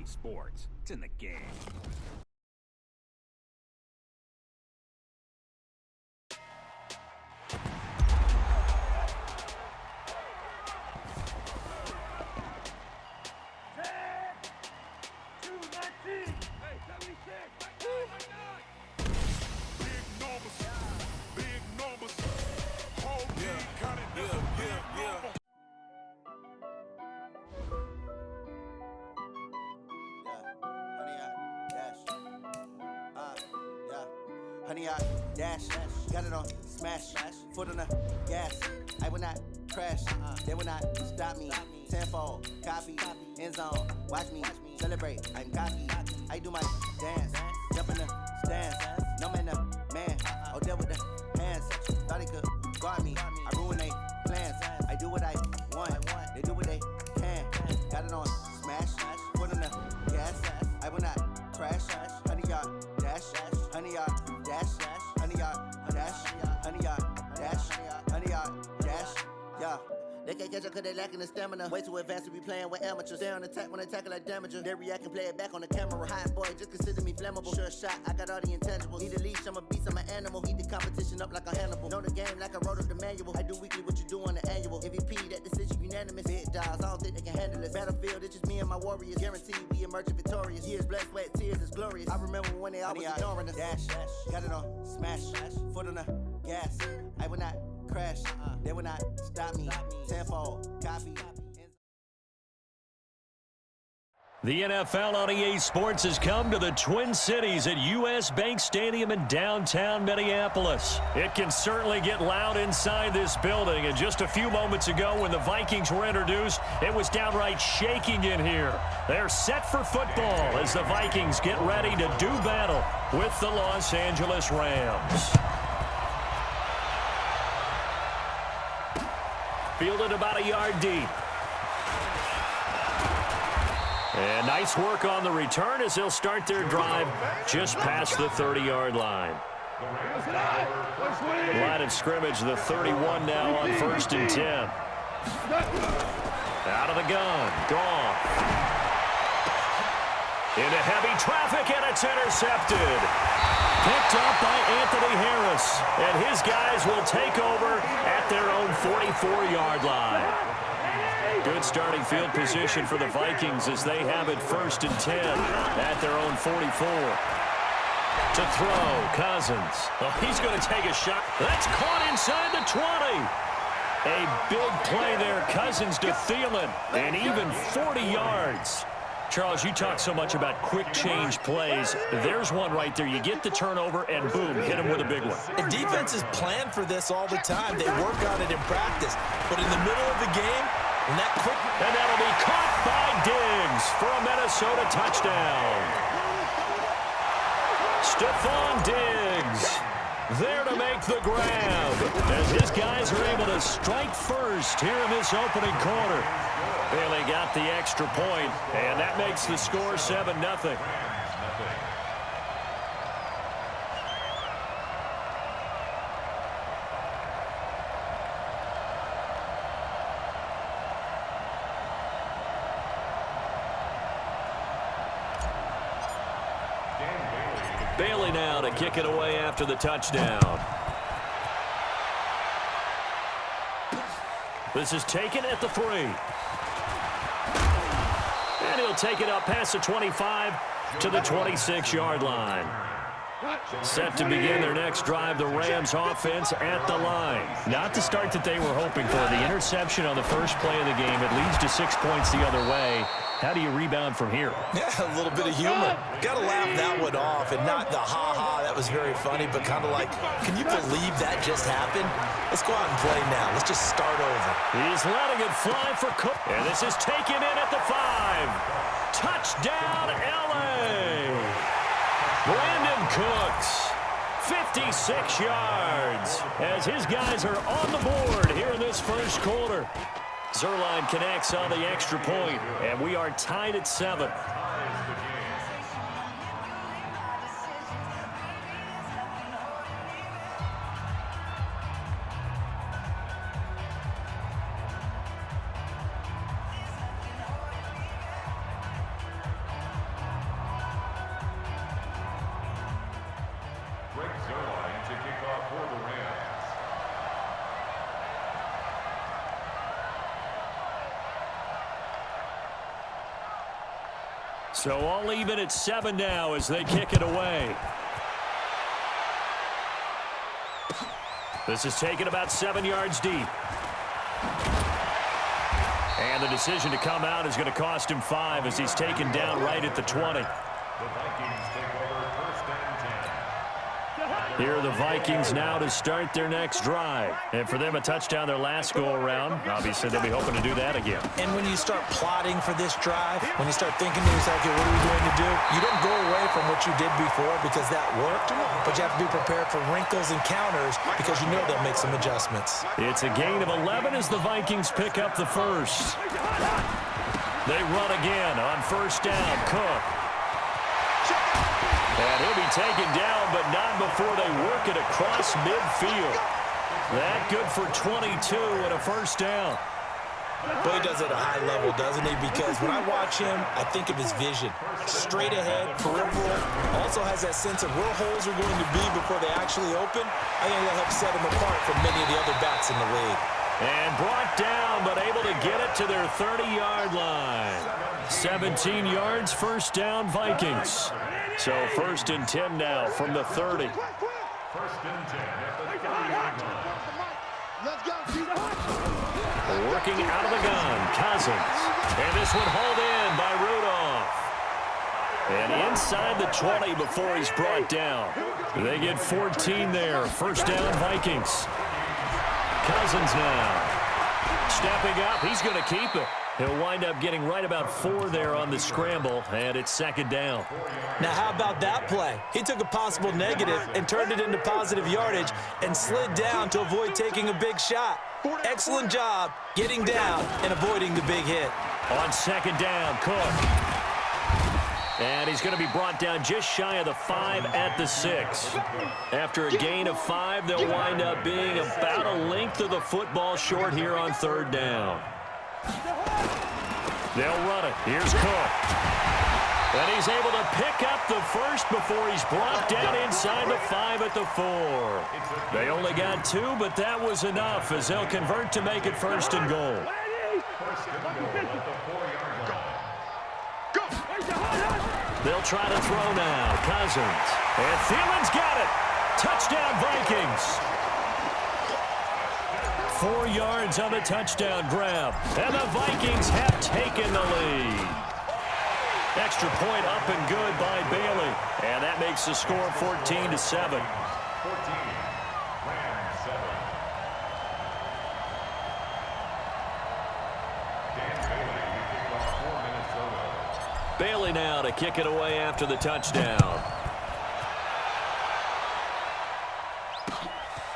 EA Sports. It's in the game. Honey, I dash, got it on smash, foot on the gas. I will not crash, they will not stop me. Tenfold, copy, end zone, watch me celebrate. I'm cocky, I do my dance, jump in the stands. No man, the man, oh deal with the hands. Thought he could guard me, I ruin they plans. I do what I want, they do what they can. Got it on smash, foot on the gas. I will not crash, honey, y'all dash, honey, y'all dash, honey, y'all dash, honey, y'all dash, honey, y'all dash, yeah. They can't catch up cause they lacking the stamina. Way too advanced to be playing with amateurs. Stay on attack when they tackle like damager. They react and play it back on the camera. Hot boy, just consider me flammable. Sure shot, I got all the intangibles. Need a leash, I'm a beast, I'm an animal. Eat the competition up like a Hannibal. Know the game like I wrote up the manual. I do weekly what you do on the annual. MVP, that decision unanimous. Big dogs, I don't think they can handle it. Battlefield, it's just me and my warriors. Guaranteed we emerging victorious. Years, blood, sweat, tears, is glorious. I remember when they always ignoring us. Dash, got it on smash, foot on the gas. I will not crash, they will not stop me. Tenfold, copy. The NFL on EA Sports has come to the Twin Cities at US Bank Stadium in downtown Minneapolis. It can certainly get loud inside this building, and just a few moments ago when the Vikings were introduced, it was downright shaking in here. They're set for football as the Vikings get ready to do battle with the Los Angeles Rams. Fielded about a yard deep. And nice work on the return as they'll start their drive just past the 30-yard line. Line of scrimmage, the 31 now on 1st and 10. Out of the gun, Goff. Into heavy traffic, and it's intercepted. Picked up by Anthony Harris, and his guys will take over at their own 44-yard line. Good starting field position for the Vikings as they have it 1st and 10 at their own 44. To throw, Cousins. Oh, he's going to take a shot. That's caught inside the 20. A big play there, Cousins to Thielen, and even 40 yards. Charles, you talk so much about quick change plays. There's one right there. You get the turnover, and boom, hit him with a big one. And defenses plan for this all the time. They work on it in practice. But in the middle of the game, and that'll be caught by Diggs for a Minnesota touchdown. Stephon Diggs there to make the grab as his guys are able to strike first here in this opening quarter. Bailey got the extra point, and that makes the score 7-0. Bailey now to kick it away after the touchdown. This is taken at the 3. And he'll take it up past the 25 to the 26-yard line. Set to begin their next drive, the Rams offense at the line. Not the start that they were hoping for. The interception on the first play of the game, it leads to 6 points the other way. How do you rebound from here? Yeah, a little bit of humor. Got to laugh that one off, and not the ha-ha, that was very funny, but kind of like, can you believe that just happened? Let's go out and play now. Let's just start over. He's letting it fly for Cook. And this is taken in at the 5. Touchdown, L.A. Brandon Cooks, 56 yards, as his guys are on the board here in this first quarter. Zerline connects on the extra point, and we are tied at 7. So all even at 7 now as they kick it away. This is taken about 7 yards deep. And the decision to come out is going to cost him 5 as he's taken down right at the 20. Here are the Vikings now to start their next drive. And for them, a touchdown their last go-around. Obviously, they'll be hoping to do that again. And when you start plotting for this drive, when you start thinking to yourself, okay, what are we going to do? You don't go away from what you did before because that worked, but you have to be prepared for wrinkles and counters because you know they'll make some adjustments. It's a gain of 11 as the Vikings pick up the first. They run again on first down. Cook. And he'll be taken down, but not before they work it across midfield. That good for 22 and a first down. Well, he does it at a high level, doesn't he? Because when I watch him, I think of his vision. Straight ahead, peripheral. Also has that sense of where holes are going to be before they actually open. I think that helps set him apart from many of the other backs in the league. And brought down, but able to get it to their 30-yard line. 17 yards, first down, Vikings. So first and 10 now from the 30. First and 10 at the 30-yard line. Let's go. Working out of the gun, Cousins. And this one hauled in by Rudolph. And inside the 20 before he's brought down. They get 14 there. First down, Vikings. Cousins now. Stepping up, he's going to keep it. He'll wind up getting right about 4 there on the scramble, and it's second down. Now, how about that play? He took a possible negative and turned it into positive yardage and slid down to avoid taking a big shot. Excellent job getting down and avoiding the big hit. On second down, Cook. And he's going to be brought down just shy of the 5 at the 6. After a gain of 5, they'll wind up being about a length of the football short here on third down. They'll run it. Here's Cook. And he's able to pick up the first before he's brought down inside the 5 at the 4. They only got 2, but that was enough as they'll convert to make it first and goal. They'll try to throw now. Cousins. And Thielen's got it. Touchdown, Vikings. 4 yards on the touchdown grab. And the Vikings have taken the lead. Extra point up and good by Bailey. And that makes the score 14-7. Bailey now to kick it away after the touchdown.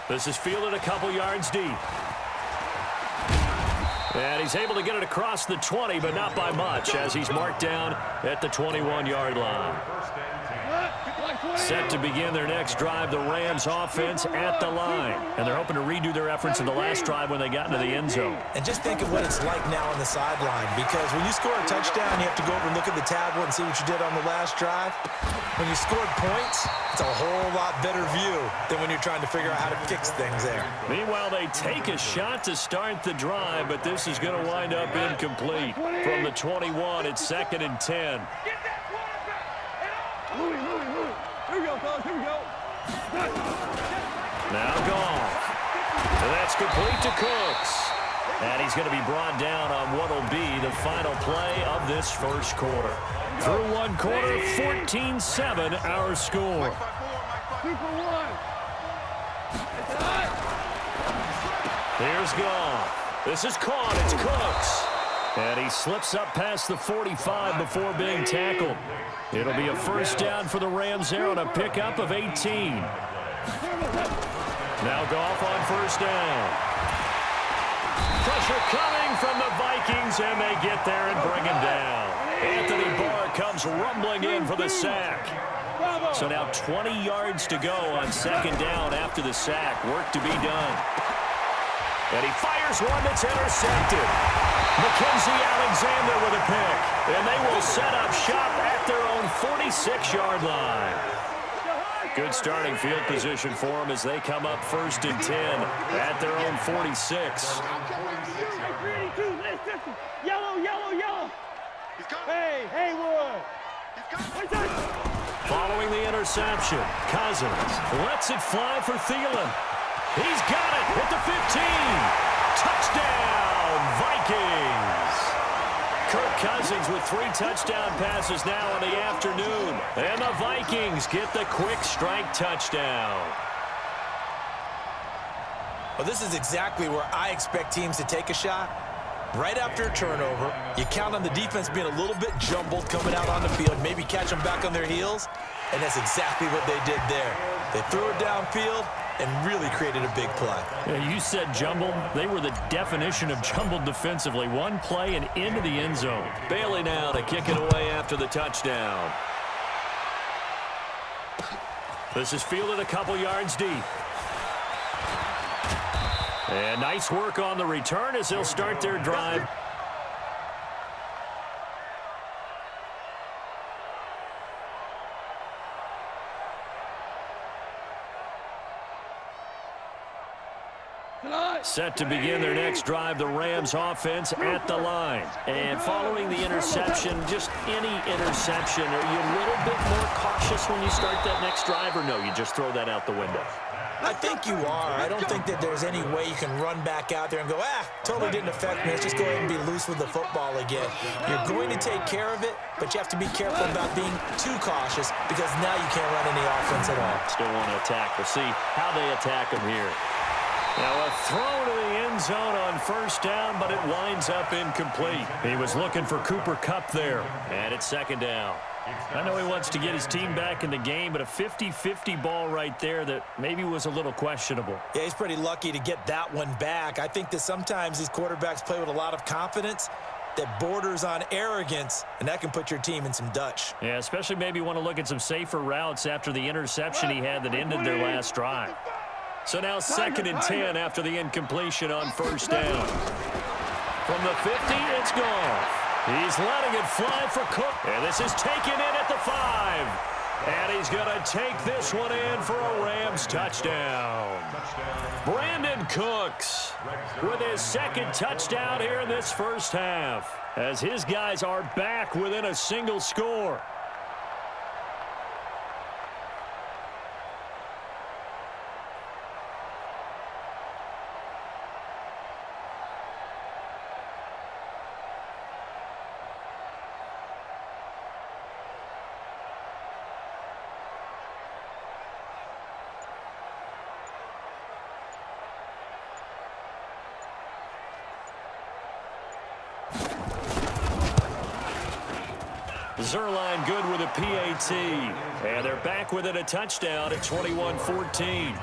This is fielded a couple yards deep. And he's able to get it across the 20, but not by much, as he's marked down at the 21-yard line. Set to begin their next drive, the Rams offense at the line. And they're hoping to redo their efforts in the last drive when they got into the end zone. And just think of what it's like now on the sideline, because when you score a touchdown, you have to go over and look at the tablet and see what you did on the last drive. When you scored points, it's a whole lot better view than when you're trying to figure out how to fix things there. Meanwhile, they take a shot to start the drive, but this is going to wind up incomplete. From the 21, it's second and 10. Here we go, fellas. Here we go. Now Goff. And that's complete to Cooks. And he's going to be brought down on what will be the final play of this first quarter. Through one quarter, 14-7 our score. 2 for 1. Here's Goff. This is caught. It's Cooks. And he slips up past the 45 before being tackled. It'll be a first down for the Rams there on a pickup of 18. Now Goff on first down. Pressure coming from the Vikings, and they get there and bring him down. Anthony Barr comes rumbling in for the sack. So now 20 yards to go on second down after the sack. Work to be done. And he fires one that's intercepted. Mackenzie Alexander with a pick. And they will set up shop at their own 46-yard line. Good starting field position for them as they come up first and 10 at their own 46. Yellow, yellow, yellow. Hey, Haywood. Following the interception, Cousins lets it fly for Thielen. He's got it at the 15. Touchdown, Vikings. Kirk Cousins with 3 touchdown passes now in the afternoon. And the Vikings get the quick strike touchdown. Well, this is exactly where I expect teams to take a shot. Right after a turnover, you count on the defense being a little bit jumbled coming out on the field, maybe catch them back on their heels, and that's exactly what they did there. They threw it downfield and really created a big play. Yeah, you said jumbled. They were the definition of jumbled defensively. One play and into the end zone. Bailey now to kick it away after the touchdown. This is fielded a couple yards deep. And nice work on the return as they'll start their drive. Set to begin their next drive, the Rams offense at the line. And following the interception, just any interception, are you a little bit more cautious when you start that next drive, or no, you just throw that out the window? I think you are. I don't think that there's any way you can run back out there and go, totally didn't affect me. Let's just go ahead and be loose with the football again. You're going to take care of it, but you have to be careful about being too cautious because now you can't run any offense at all. Still want to attack. We'll see how they attack them here. Now a throw to the end zone on first down, but it winds up incomplete. He was looking for Cooper Kupp there, and it's second down. I know he wants to get his team back in the game, but a 50-50 ball right there that maybe was a little questionable. Yeah, he's pretty lucky to get that one back. I think that sometimes these quarterbacks play with a lot of confidence that borders on arrogance, and that can put your team in some Dutch. Yeah, especially maybe want to look at some safer routes after the interception he had that ended their last drive. So now 2nd and 10 after the incompletion on first down. From the 50, it's gone. He's letting it fly for Cook. And this is taken in at the 5. And he's going to take this one in for a Rams touchdown. Brandon Cooks with his 2nd touchdown here in this first half, as his guys are back within a single score. Zerline good with a PAT. And they're back within a touchdown at 21-14.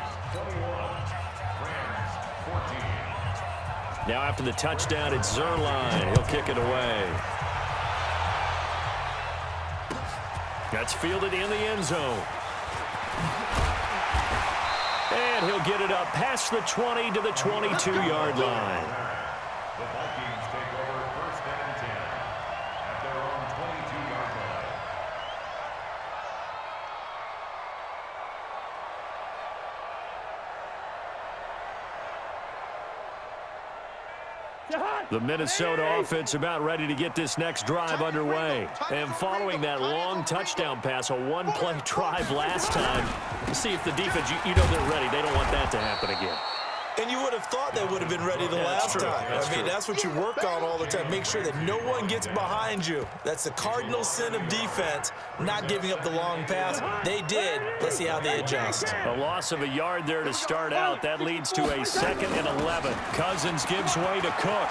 Now after the touchdown, it's Zerline. He'll kick it away. That's fielded in the end zone. And he'll get it up past the 20 to the 22-yard line. The Vikings take over 1st and 10 at their own 22-yard line. The Minnesota offense about ready to get this next drive underway. And following that long touchdown pass, a one-play drive last time, see if the defense, you know they're ready. They don't want that to happen again. And you would have thought they would have been ready the last time. I mean, that's what you work on all the time. Make sure that no one gets behind you. That's the cardinal sin of defense, not giving up the long pass. They did. Let's see how they adjust. A loss of a yard there to start out. That leads to a 2nd and 11. Cousins gives way to Cook.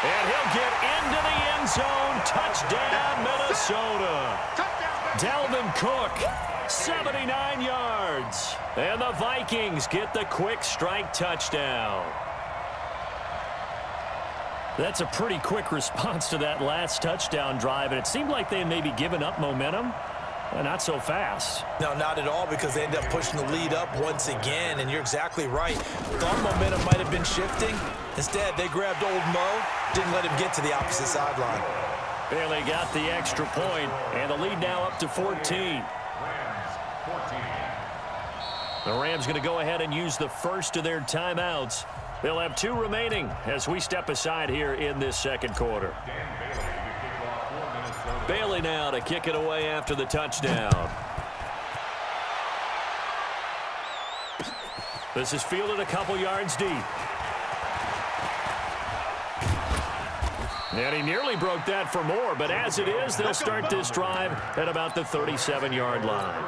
And he'll get into the end zone. Touchdown, Minnesota. Dalvin Cook, 79 yards. And the Vikings get the quick strike touchdown. That's a pretty quick response to that last touchdown drive, and it seemed like they had maybe given up momentum. Not so fast. No, not at all, because they end up pushing the lead up once again, and you're exactly right. Thought momentum might have been shifting. Instead, they grabbed old Mo, didn't let him get to the opposite sideline. Bailey got the extra point, and the lead now up to 14. Rams 14. The Rams going to go ahead and use the first of their timeouts. They'll have 2 remaining as we step aside here in this second quarter. Bailey now to kick it away after the touchdown. This is fielded a couple yards deep. And he nearly broke that for more, but as it is, they'll start this drive at about the 37-yard line.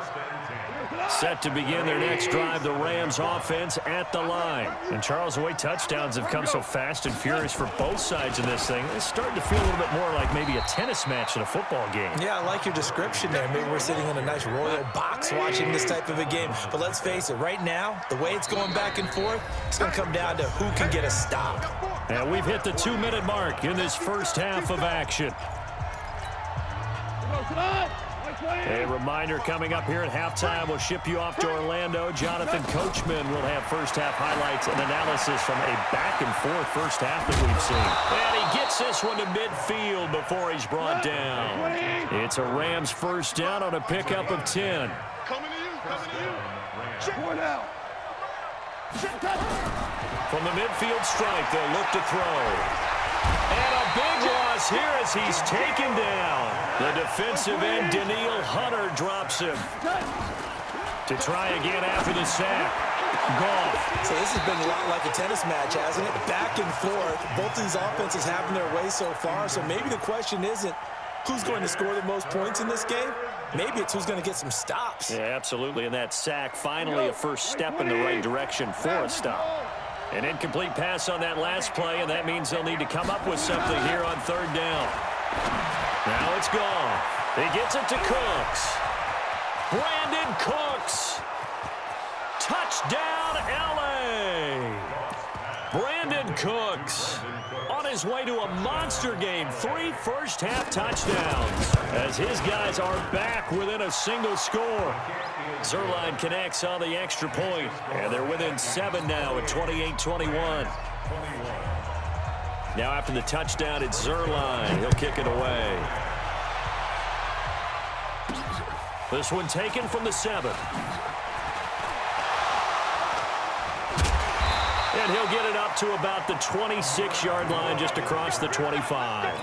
Set to begin their next drive, the Rams offense at the line. And Charles, the way touchdowns have come so fast and furious for both sides in this thing, it's starting to feel a little bit more like maybe a tennis match in a football game. Yeah, I like your description there. Maybe we're sitting in a nice royal box watching this type of a game. But let's face it, right now, the way it's going back and forth, it's going to come down to who can get a stop. And we've hit the 2-minute mark in this first half of action. A reminder coming up here at halftime. We'll ship you off to Orlando. Jonathan Coachman will have first half highlights and analysis from a back-and-forth first half that we've seen. And he gets this one to midfield before he's brought down. It's a Rams first down on a pickup of 10. Coming to you. Check one out. From the midfield strike, they'll look to throw. And a big loss here as he's taken down. The defensive end, Daniil Hunter, drops him. To try again after the sack. Goff. So this has been a lot like a tennis match, hasn't it? Back and forth. Both these offenses having their way so far. So maybe the question isn't who's going to score the most points in this game. Maybe it's who's going to get some stops. Yeah, absolutely. And that sack, finally a first step in the right direction for a stop. An incomplete pass on that last play, and that means they'll need to come up with something here on third down. Now it's gone. He gets it to Cooks. Brandon Cooks. Touchdown, L.A. Brandon Cooks on his way to a monster game. 3 first-half touchdowns as his guys are back within a single score. Zerline connects on the extra point, and they're within 7 now at 28-21. Now after the touchdown, it's Zerline. He'll kick it away. This one taken from the 7. And he'll get it up to about the 26-yard line, just across the 25.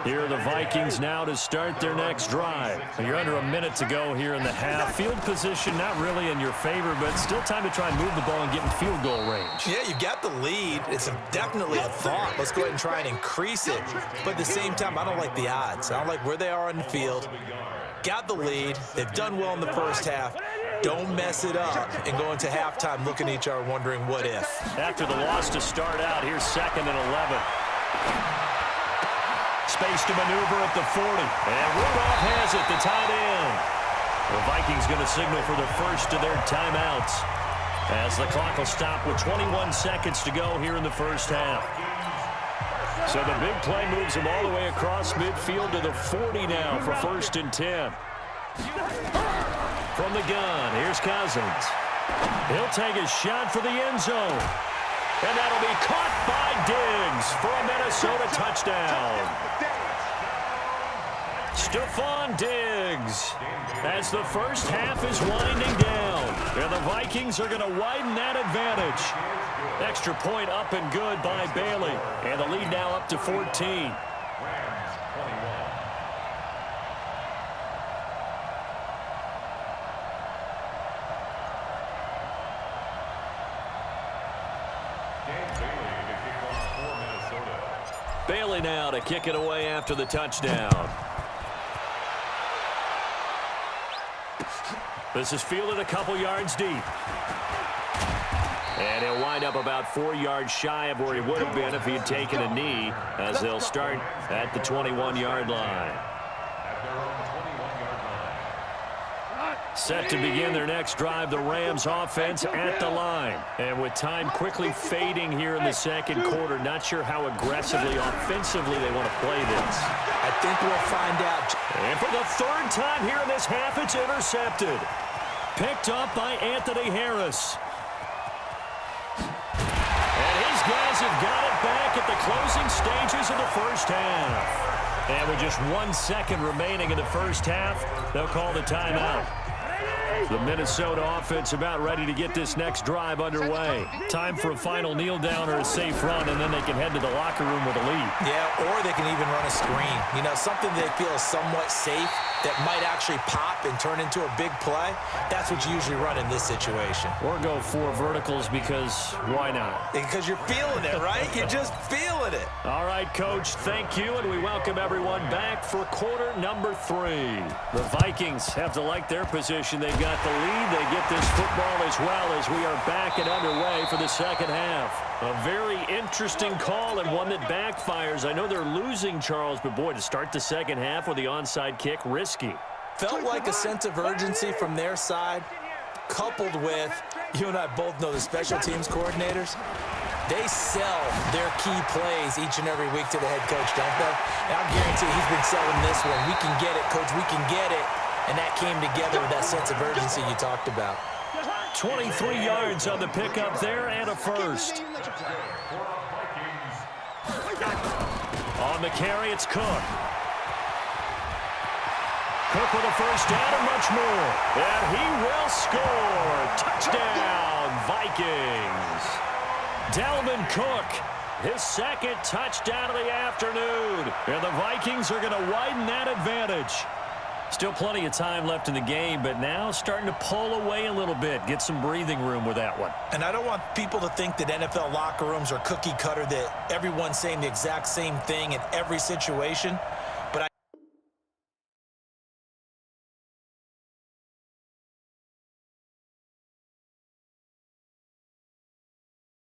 Here are the Vikings now to start their next drive. You're under a minute to go here in the half. Field position not really in your favor, but still time to try and move the ball and get in field goal range. Yeah, you got the lead. It's definitely a thought. Let's go ahead and try and increase it. But at the same time, I don't like the odds. I don't like where they are on the field. Got the lead. They've done well in the first half. Don't mess it up and go into halftime looking at each other wondering what if. After the loss to start out, here's 2nd and 11. Space to maneuver at the 40. And Rudolph has it, the tight end. The Vikings going to signal for the first of their timeouts as the clock will stop with 21 seconds to go here in the first half. So the big play moves him all the way across midfield to the 40 now for 1st and 10. From the gun, here's Cousins. He'll take a shot for the end zone. And that'll be caught by Diggs for a Minnesota touchdown. Stephon Diggs as the first half is winding down. And the Vikings are going to widen that advantage. Extra point up and good by Bailey. And the lead now up to 14. Bailey now to kick it away after the touchdown. This is fielded a couple yards deep. And he'll wind up about 4 yards shy of where he would have been if he had taken a knee, as they'll start at the 21-yard line. Set to begin their next drive, the Rams offense at the line. And with time quickly fading here in the second quarter, not sure how aggressively, offensively they want to play this. I think we'll find out. And for the 3rd time here in this half, it's intercepted. Picked up by Anthony Harris. And his guys have got it back at the closing stages of the first half. And with just 1 second remaining in the first half, they'll call the timeout. The Minnesota offense about ready to get this next drive underway. Time for a final kneel down or a safe run, and then they can head to the locker room with a lead. Yeah, or they can even run a screen. You know, something they feel is somewhat safe that might actually pop and turn into a big play. That's what you usually run in this situation. Or go 4 verticals because why not? Because you're feeling it, right? You're just feeling it. All right, Coach, thank you, and we welcome everyone back for quarter number 3. The Vikings have to like their position. They've got the lead. They get this football as well as we are back and underway for the second half. A very interesting call and one that backfires. I know they're losing, Charles, but boy, to start the second half with the onside kick, risky. Felt like a sense of urgency from their side, coupled with, you and I both know the special teams coordinators, they sell their key plays each and every week to the head coach, don't they? And I guarantee he's been selling this one. We can get it, Coach, we can get it. And that came together with that sense of urgency you talked about. 23 yards on the pickup there and a first. On the carry, it's Cook. Cook with a first down and much more. And he will score. Touchdown, Vikings. Dalvin Cook, his second touchdown of the afternoon. And the Vikings are going to widen that advantage. Still plenty of time left in the game, but now starting to pull away a little bit. Get some breathing room with that one. And I don't want people to think that NFL locker rooms are cookie cutter, that everyone's saying the exact same thing in every situation.